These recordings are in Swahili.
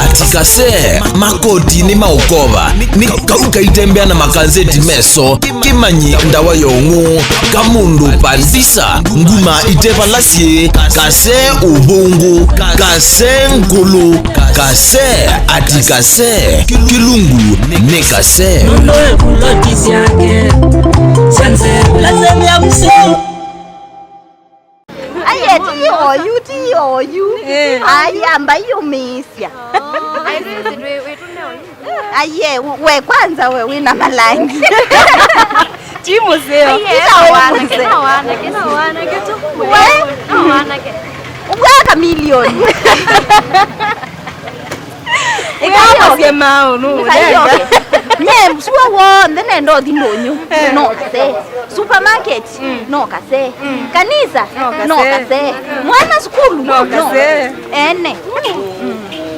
Atikase makoti ni maukova ni kauka itembea na makazeti meso kimanyi ndawa yongu kamundu pandisa nguma itepa lasie kase ubungu kase nkulu kase atikase kilungu ne kase oyu ayamba yumisya aye we kwanza we wina malangi timu sio kina wana kitu weka milioni ikawa sema no nye suwa wo ndene ndo dinonyo no kase supermarket no kase kanisa no kase mwana skulu no kase ene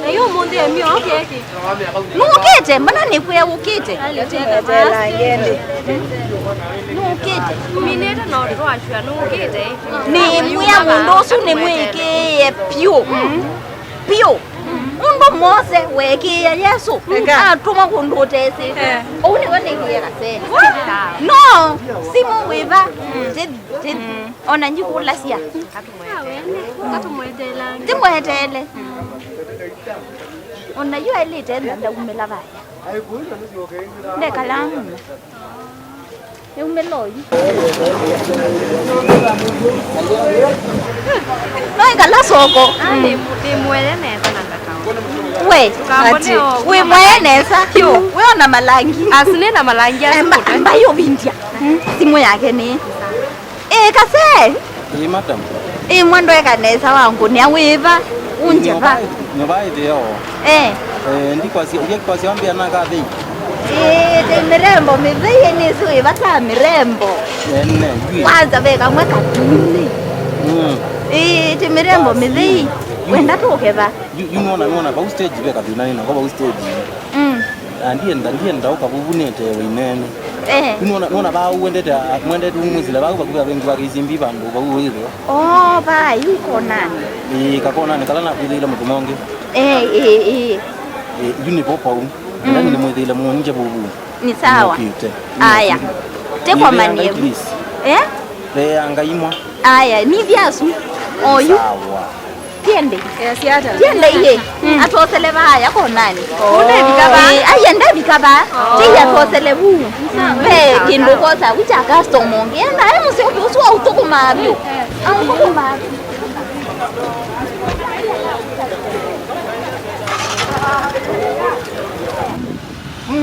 ayo monde amio okeki nukite mbona nikuya ukite tela ngende nukite mineta no rwashwa nukite ni muya mundo su ni mweke pio pio undo mose weke ya Yesu atuma kundotese oni waneke kase no simu weva ona njikula sia timwetele ona yo elite ndanda umela baya ndekalangu umeloyi no ngala soko mwele neza nakakao we ati we mwenesa we ona malangi asine na malangi asikuta mbayo bindia simu yake ni kase madam mwendo ekanesa wangu ni awiva unjeva nyoba ideo ndikwasi wambia naka thei te mirembo miveye nisu ivata mirembo kwanza veka mweka tuni te mirembo miveye wenda tukeva yunona ba stage veka tunani na ba stage ndienda ukavuvunete winene nona ba uendete mwendete umuzila ba kuba bengi bakizimbi bandu ba uwilo ba yuko nani kakona nikala na kuthila mutumonge unipopo ndani ni mwithile munje bubu ni sawa aya tekwa manie le angaimwa aya ni vyasu oyu sawa tiende siata tiende iye atosele baya ko nani une bikaba aya nda bikaba tiya atosele bu be kindu kosa ucha customer ngenda ai musio uswa utokuma abyo amukoma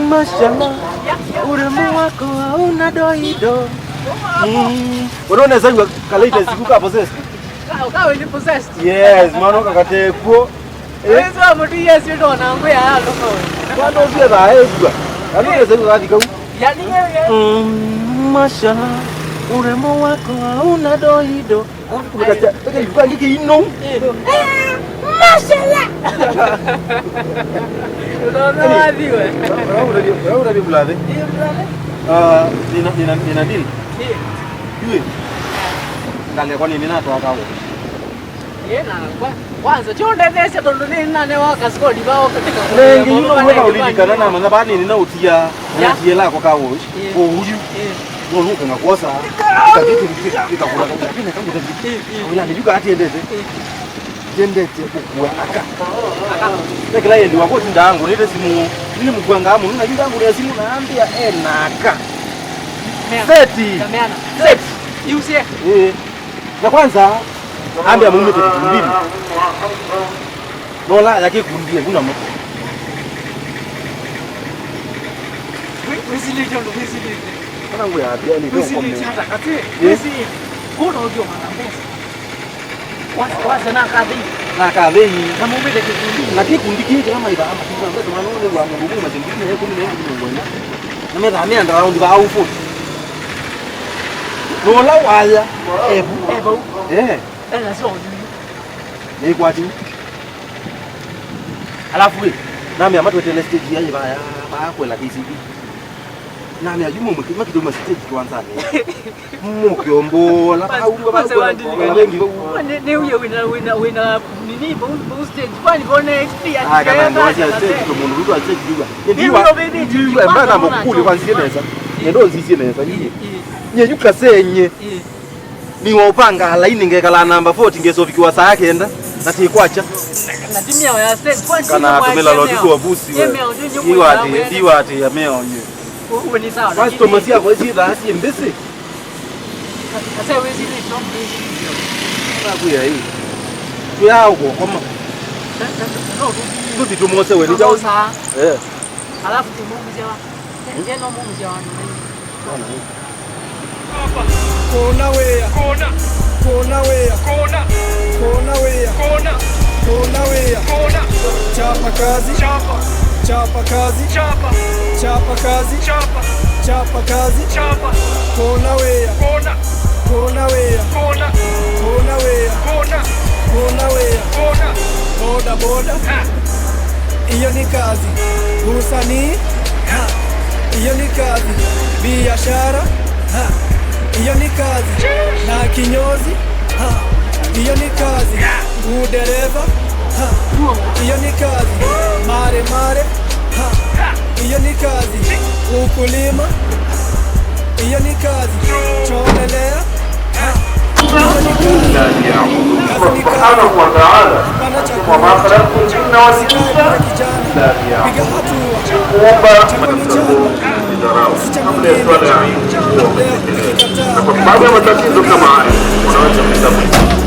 Mashallah, urembo wako hauna doido. Unaona sasa kalaita sikuka possessed. Kawe ni possessed. Yes, mano kakate kuo. Wewe mtu yes ndo naambia halo kwa. Bado pia baegwa. Ano sasa kadi kau. Yani wewe. Mashallah, urembo wako hauna doido. Kukacha, kwa ngiki ino. Mashallah. Unaona wapi wewe? Wewe unadi bulade? Nina deal. Yue. Ndale kwa nini natoa kawo? Yena kwanza chonde nese ndo nini nane waka skodi bao katika. Lengi yuno wewe ulidikana na maana bani nina utia unatie lako kawo. Kwa huyu. Ndio nuko ngakosa. Kakiti kikakula kakiti kama kakiti. Wala nijua atiendeze. Jendete kukua aka. Nekela yendi wako tindangu nile simu nili mkwanga amu nina jindangu ya simu naambia naka. Seti. Seti. Yusie. Na kwanza ambia mume mbili. Dola yake kundie kuna mtu. Wizili jondo wizili. Kana ngwe abia ni kwa wizili chata kati. Wizili. Kuna ndio manambesa. Kwanza na kadhi na mume de kikundi na kikundi kile kama ida ama kikundi ndio maana wale wa Mungu mazindiki yeye kuni ndio ngwana na mimi ramia ndio round ba au foot dola waya ebu na sio ni kwa tu alafu nami amatu tele stage yaye ba kwela KCB nani ajuma mukima kidoma stage kwanza mukyombo la paulo baba wengi ne uye wina nini bo stage kwani bone experience kama ndo wacha stage kwa mundu ruto ache kiduga ndiwa mbana mukuli kwanza neza ndo nzisi neza nye yuka senye ni wopanga laini ngekala namba 40 ngesofikiwa saa kenda nati kwacha na timia ya stage kwani kana tumela loduko wabusi wewe diwate ya meo nye uwe ni sawa basi tomasi yako hizi dhasi mbese sasa wewe hizi ni top sababu ya hii tuyao kwa kama ndio tumose wewe ni jao alafu tumuuze wa nje no muuze wa Kona wea, kona wea, kona wea, kona wea, chapa kazi, chapa kazi, chapa kazi, chapa kazi, kona wea, kona wea, kona wea, kona wea, boda boda, iyo ni kazi, usanii, iyo ni kazi, biashara, iyo ni kazi, na kinyozi, iyo ni kazi, udereva, iyo ni kazi, mare mare, iyo ni kazi, ukulima, iyo ni kazi, cholelea, iyo ni kazi, kazi ni kazi, pana chakula, sikae kwa kijana, piga hatua, chakwa ni chakula, na kwa sababu ya matatizo kama haya unaweza kutafuta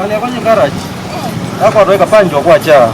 kali kwenye garage hapo ataweka panjo kwa cha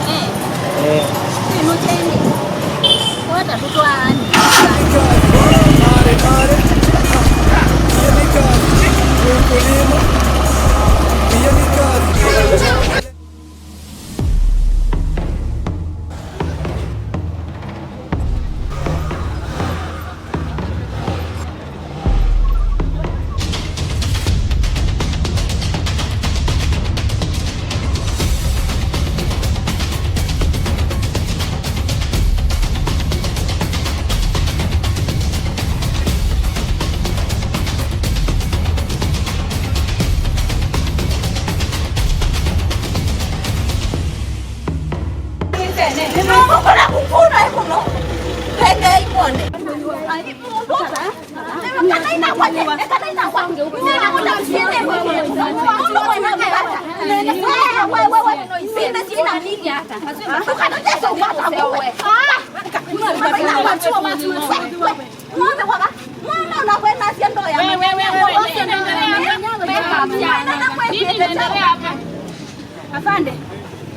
Afande,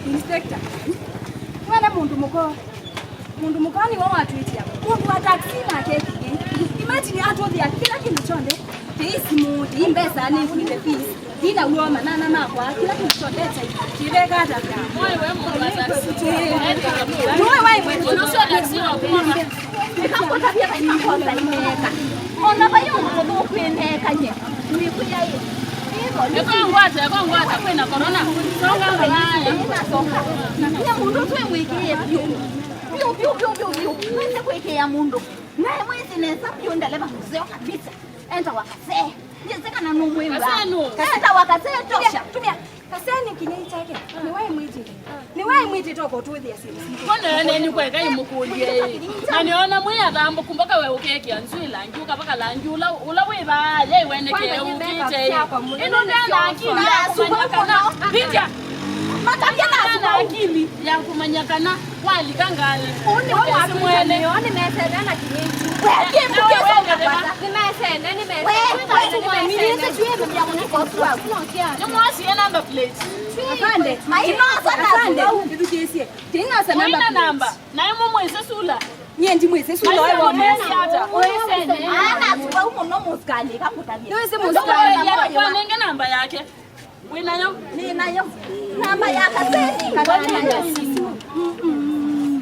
inspector. Mwana mundu mukoni wa watu itia. Mundu wa taxi na keki. Imagine atothia kila kintu chonde. Isimu, imbesa ni kuite fees. Ina uoma na kwa kila kintu chonde chiveka hata. Wewe mundu wa taxi. Wewe unasio taxi na kuona. Nikapo tabia kama kosa imeka. Ona bayo mundu kueneka nye. Ni kuja hiyo. Kwa ngwata kwena corona. Songa ngaya. Songa. Nya mundu twe mwikie pio. Pio. Mwende kwekea mundu. Naye mwezi nesa pio ndaleba mzee kabisa. Enta wakase. Yezeka na numwe wa. Enta wakase tosha. Tumia. Kaseni kinyei chake. Ni wewe mwiti. Ni wewe mwiti toko tu thia sisi. Mbona nene kweka imukulie. Na niona mwiya thambo kumbaka wewe ukeki anzwila njuka paka lanjula ula weba ye wene ke ukite. Ino ndana akili ya kumanyakana. Pija. Matabia na akili ya kumanyakana wali kangale. Uni watu mwene. Ni mesedana kinyei. Wewe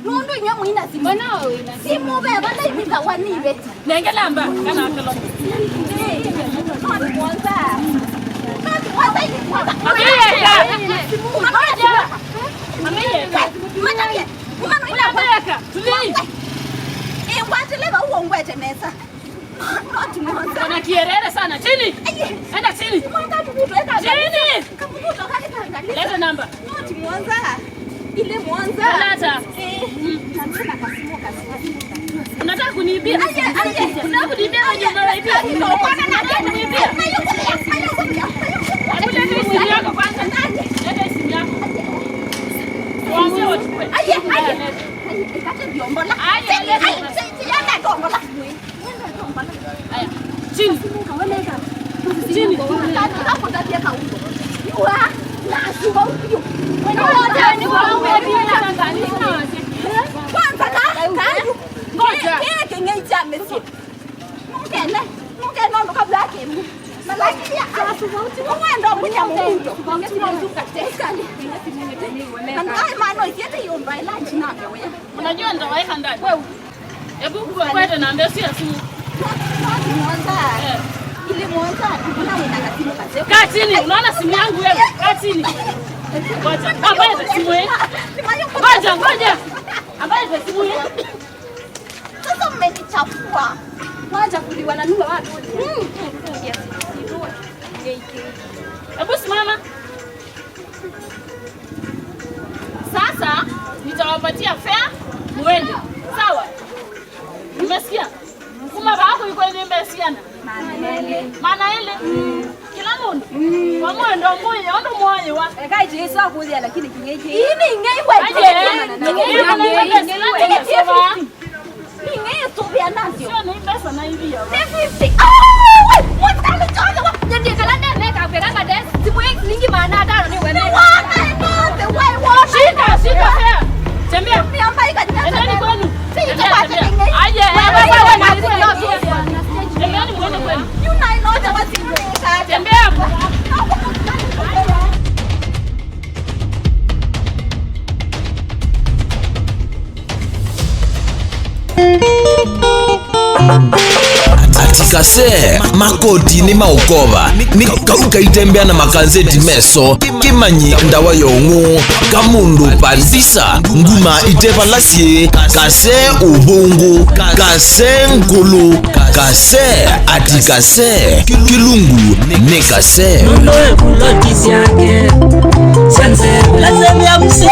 Mundu nyamu ina simu. Simu beba na ibika wanibe. Nenge lamba kana akelo. Kwanza. Kuna kierere sana. Chini. Enda chini. Chini. Leta namba. Ile Mwanza. Leta. Unataka kuniibia? Unataka kuniibia au unaniibia? Unataka kuniibia? Leta simu yako kwanza. Leta simu yako. Waambie wachukue. Ikate vyombola. Aya. Chini. Chini. Unajua nitaweka ndani. Hebu kwenda na mbele si simu. Ile Mwanza unaenda kasimu kaze. Kaa chini, unaona simu yangu wewe? Kaa chini. Ngoja, ambaye simu yako. Ngoja. Ambaye simu yako. Sasa mmenichafua. Kwanza kuliwa na nua watu. Hebu simama. Sasa nitawapatia fare muende. Sawa? Umesikia? Kuma bako yuko nimesiana. Maana ile kila mundu wamwendo mbuye ondo mwoyo wa Ekaje Yesu akulia lakini kinyeje. Ini ngei wewe. Ngei tobia nazo. sio ni pesa na hivi ya. Sisi. Mwanza mchoyo. Ndio kalanda meka kwa dance. Simu yangu ningi maana hata ni wewe. Shika fare. Tembea. Niambaika Endeni ninazo. kwenu. Sisi tupate ngei. Aje. Tembeni muende kwenu. Unainoja wasimweka. Tembea hapo. atikase makoti ni maukova ni kaitembea na makazeti meso kimanyi ndawa yongu kamundu pandisa nguma itepa lasye kase ubungu kase nkulu kase atikase kilungu ne kase Nono kuloti siake Sanse lazem ya mso